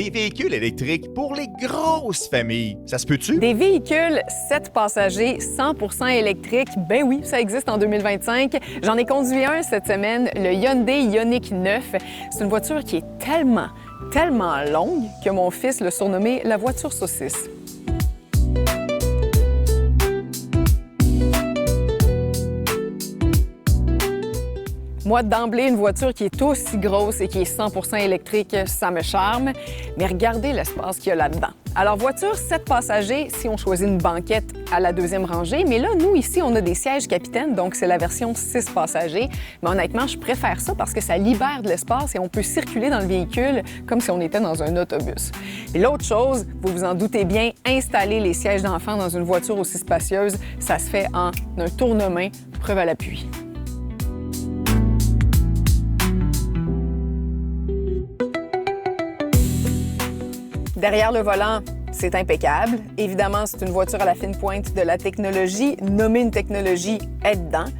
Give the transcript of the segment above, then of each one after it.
des véhicules électriques pour les grosses familles. Ça se peut-tu? Des véhicules 7 passagers 100% électriques, ben oui, ça existe en 2025. J'en ai conduit un cette semaine, le Hyundai Ioniq 9. C'est une voiture qui est tellement longue que mon fils l'a surnommée la voiture saucisse. Moi, d'emblée, une voiture qui est aussi grosse et qui est 100% électrique, ça me charme. Mais regardez l'espace qu'il y a là-dedans. Alors, voiture 7 passagers, si on choisit une banquette à la deuxième rangée. Mais là, nous, ici, on a des sièges capitaines, donc c'est la version 6 passagers. Mais honnêtement, je préfère ça parce que ça libère de l'espace et on peut circuler dans le véhicule comme si on était dans un autobus. Et l'autre chose, vous vous en doutez bien, installer les sièges d'enfants dans une voiture aussi spacieuse, ça se fait en un tourne-main, preuve à l'appui. Derrière le volant, c'est impeccable. Évidemment, c'est une voiture à la fine pointe de la technologie. Nommer une technologie aide-dedans.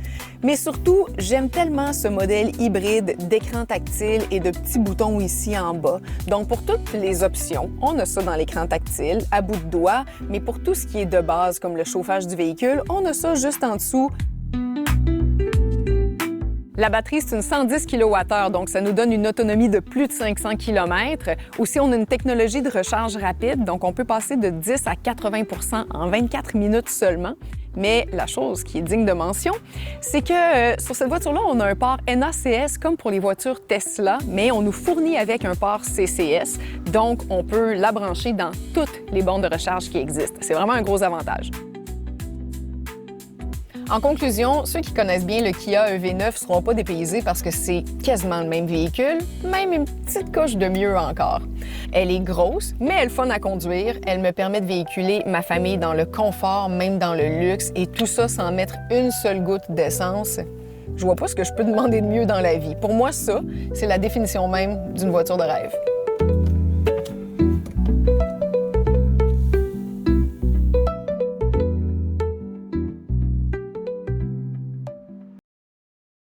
Mais surtout, j'aime tellement ce modèle hybride d'écran tactile et de petits boutons ici en bas. Donc, pour toutes les options, on a ça dans l'écran tactile, à bout de doigt. Mais pour tout ce qui est de base, comme le chauffage du véhicule, on a ça juste en dessous. La batterie, c'est une 110 kWh, donc ça nous donne une autonomie de plus de 500 km. Aussi, on a une technologie de recharge rapide, donc on peut passer de 10 à 80 % en 24 minutes seulement. Mais la chose qui est digne de mention, c'est que sur cette voiture-là, on a un port NACS comme pour les voitures Tesla, mais on nous fournit avec un port CCS, donc on peut la brancher dans toutes les bornes de recharge qui existent. C'est vraiment un gros avantage. En conclusion, ceux qui connaissent bien le Kia EV9 ne seront pas dépaysés parce que c'est quasiment le même véhicule, même une petite couche de mieux encore. Elle est grosse, mais elle est fun à conduire. Elle me permet de véhiculer ma famille dans le confort, même dans le luxe, et tout ça sans mettre une seule goutte d'essence. Je vois pas ce que je peux demander de mieux dans la vie. Pour moi, ça, c'est la définition même d'une voiture de rêve.